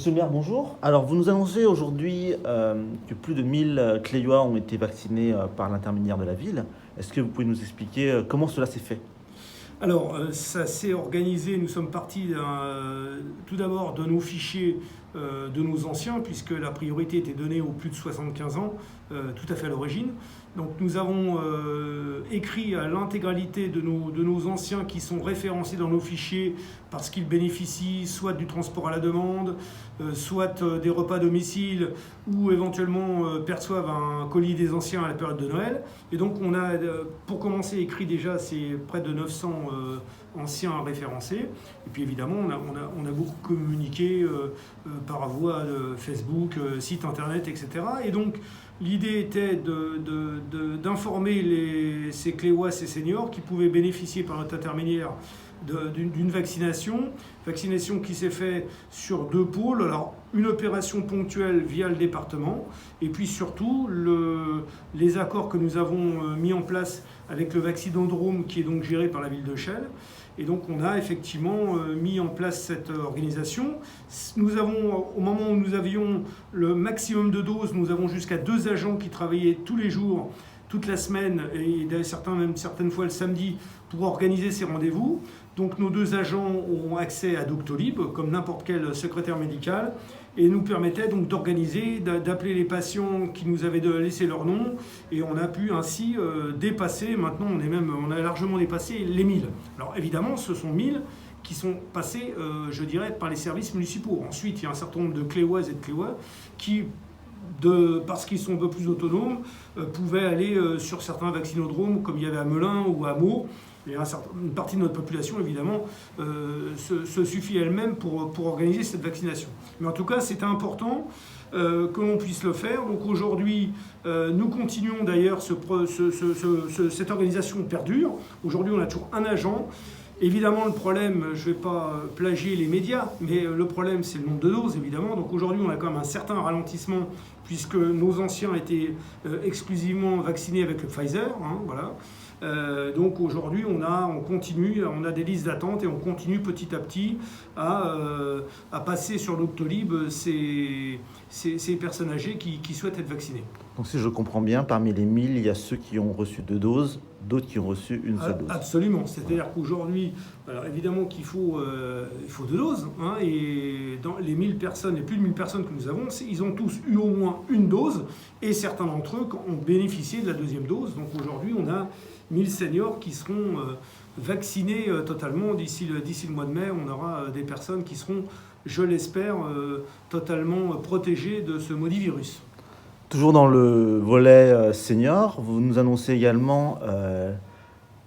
Monsieur le maire, bonjour. Alors, vous nous annoncez aujourd'hui que plus de 1000 Cléois ont été vaccinés par l'intermédiaire de la ville. Est-ce que vous pouvez nous expliquer comment cela s'est fait? Alors, ça s'est organisé, nous sommes partis tout d'abord de nos fichiers de nos anciens, puisque la priorité était donnée aux plus de 75 ans, tout à fait à l'origine. Donc nous avons écrit à l'intégralité de nos anciens qui sont référencés dans nos fichiers parce qu'ils bénéficient soit du transport à la demande, soit des repas à domicile, ou éventuellement perçoivent un colis des anciens à la période de Noël. Et donc on a, pour commencer, écrit déjà ces près de 900 anciens référencés. Et puis évidemment, on a beaucoup communiqué par voie de Facebook, site internet, etc. Et donc l'idée était d'informer ces Cléois, ces seniors qui pouvaient bénéficier par notre intermédiaire d'une vaccination qui s'est faite sur 2 pôles. Alors, une opération ponctuelle via le département, et puis surtout les accords que nous avons mis en place avec le vaccinodrome qui est donc géré par la ville de Chelles. Et donc on a effectivement mis en place cette organisation. Nous avons, au moment où nous avions le maximum de doses, nous avons jusqu'à 2 agents qui travaillaient tous les jours, toute la semaine, et certaines fois le samedi, pour organiser ces rendez-vous. Donc nos 2 agents ont accès à Doctolib, comme n'importe quel secrétaire médical, et nous permettait donc d'organiser, d'appeler les patients qui nous avaient laissé leur nom, et on a pu ainsi dépasser, maintenant on a largement dépassé les 1000. Alors évidemment, ce sont 1000 qui sont passés, je dirais, par les services municipaux. Ensuite, il y a un certain nombre de Cléoises et de Cléois qui, parce qu'ils sont un peu plus autonomes, pouvaient aller sur certains vaccinodromes, comme il y avait à Melun ou à Meaux. Et une partie de notre population, évidemment, se suffit elle-même pour organiser cette vaccination. Mais en tout cas, c'était important que l'on puisse le faire. Donc aujourd'hui, nous continuons d'ailleurs, cette organisation perdure. Aujourd'hui, on a toujours un agent. Évidemment, le problème, je ne vais pas plagier les médias, mais le problème, c'est le nombre de doses, évidemment. Donc aujourd'hui, on a quand même un certain ralentissement, puisque nos anciens étaient exclusivement vaccinés avec le Pfizer. Voilà. Donc aujourd'hui, on continue, on a des listes d'attente et on continue petit à petit à passer sur Doctolib ces personnes âgées qui souhaitent être vaccinées. Donc si je comprends bien, parmi les 1000, il y a ceux qui ont reçu 2 doses, d'autres qui ont reçu une seule dose. Absolument, c'est-à-dire qu'aujourd'hui, alors évidemment qu'il faut 2 doses, et dans les 1000 personnes, les plus de 1000 personnes que nous avons, ils ont tous eu au moins une dose, et certains d'entre eux ont bénéficié de la 2e dose. Donc aujourd'hui, on a 1000 seniors qui seront vaccinés totalement. D'ici le mois de mai, on aura des personnes qui seront, je l'espère, totalement protégées de ce maudit virus. Toujours dans le volet senior, vous nous annoncez également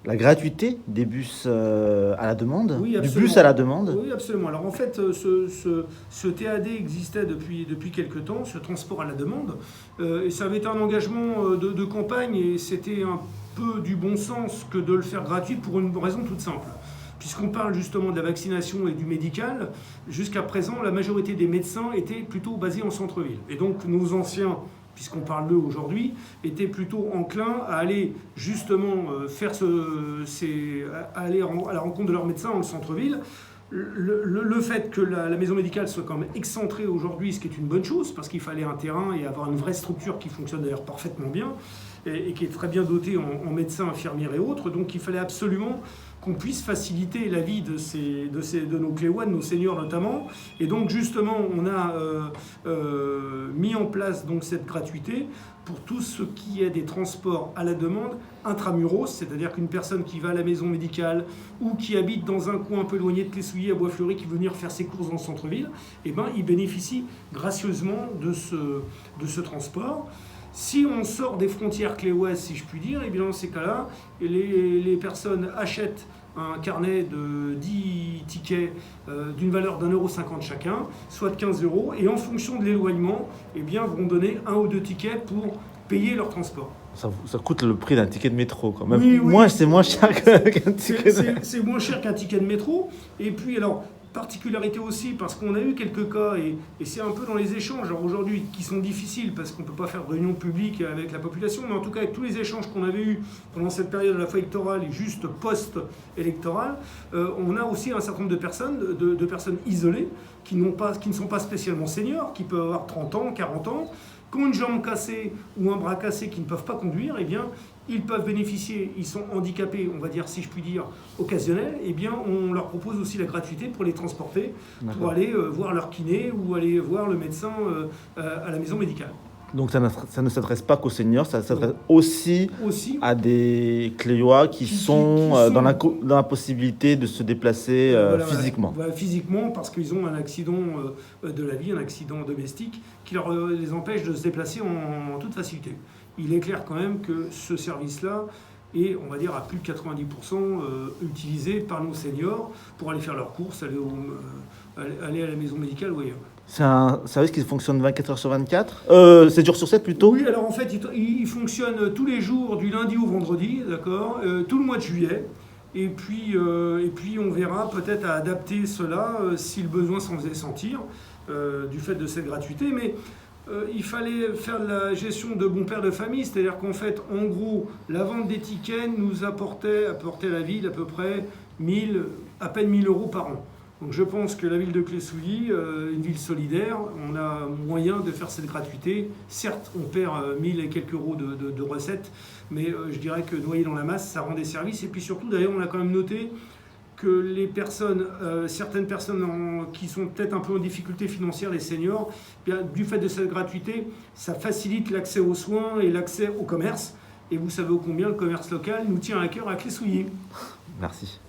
la gratuité des bus à la demande, oui, du bus à la demande. Oui, absolument. Alors en fait, ce TAD existait depuis quelque temps, ce transport à la demande, et ça avait été un engagement de campagne, et c'était un peu du bon sens que de le faire gratuit pour une raison toute simple. Puisqu'on parle justement de la vaccination et du médical, jusqu'à présent, la majorité des médecins étaient plutôt basés en centre-ville. Et donc nos anciens, puisqu'on parle d'eux aujourd'hui, étaient plutôt enclins à aller justement aller à la rencontre de leurs médecins dans le centre-ville. Le fait que la maison médicale soit quand même excentrée aujourd'hui, ce qui est une bonne chose, parce qu'il fallait un terrain et avoir une vraie structure qui fonctionne d'ailleurs parfaitement bien, et qui est très bien dotée en médecins, infirmières et autres. Donc il fallait absolument qu'on puisse faciliter la vie de nos Cléois, de nos seniors notamment. Et donc justement, on a mis en place donc cette gratuité pour tout ce qui est des transports à la demande intramuros, c'est-à-dire qu'une personne qui va à la maison médicale ou qui habite dans un coin un peu éloigné de Clé-Souilly à Bois-Fleuri, qui veut venir faire ses courses dans le centre-ville, il bénéficie gracieusement de ce transport. Si on sort des frontières cléoises, si je puis dire, et bien dans ces cas-là, les personnes achètent un carnet de 10 tickets d'une valeur d'1,50 € chacun, soit de 15 €, et en fonction de l'éloignement, vont donner 1 ou 2 tickets pour payer leur transport. Ça coûte le prix d'un ticket de métro quand même. Oui. C'est moins cher qu'un ticket de métro. C'est moins cher qu'un ticket de métro. Et puis alors, particularité aussi, parce qu'on a eu quelques cas, et c'est un peu dans les échanges, alors aujourd'hui, qui sont difficiles, parce qu'on ne peut pas faire de réunion publique avec la population, mais en tout cas, avec tous les échanges qu'on avait eus pendant cette période à la fois électorale et juste post-électorale, on a aussi un certain nombre de personnes isolées, qui ne sont pas spécialement seniors, qui peuvent avoir 30 ans, 40 ans, qui ont une jambe cassée ou un bras cassé, qui ne peuvent pas conduire, eh bien, ils peuvent bénéficier, ils sont handicapés, on va dire, si je puis dire, occasionnels, eh bien, on leur propose aussi la gratuité pour les transporter, pour aller voir leur kiné ou aller voir le médecin à la maison médicale. Donc ça ne s'adresse pas qu'aux seniors, ça s'adresse aussi à des Cléois qui sont dans la possibilité de se déplacer physiquement. Voilà, physiquement, parce qu'ils ont un accident de la vie, un accident domestique, qui les empêche de se déplacer en toute facilité. Il est clair quand même que ce service-là est, on va dire, à plus de 90% utilisé par nos seniors pour aller faire leurs courses, aller à la maison médicale ou ailleurs. C'est un service qui fonctionne 24 heures sur 24 7 jours sur 7 plutôt. Oui, alors en fait, il fonctionne tous les jours, du lundi au vendredi, d'accord, tout le mois de juillet. Et puis on verra peut-être à adapter cela si le besoin s'en faisait sentir, du fait de cette gratuité. Mais il fallait faire de la gestion de bon père de famille, c'est-à-dire qu'en fait, en gros, la vente des tickets nous apportait à la ville à peu près à peine 1000 euros par an. Donc je pense que la ville de Clé-Souilly, une ville solidaire, on a moyen de faire cette gratuité. Certes, on perd 1000 et quelques euros de recettes, mais je dirais que noyé dans la masse, ça rend des services. Et puis surtout, d'ailleurs, on a quand même noté que les personnes, certaines personnes qui sont peut-être un peu en difficulté financière, les seniors, bien, du fait de cette gratuité, ça facilite l'accès aux soins et l'accès au commerce. Et vous savez combien le commerce local nous tient à cœur à Clé-Souilly. Merci.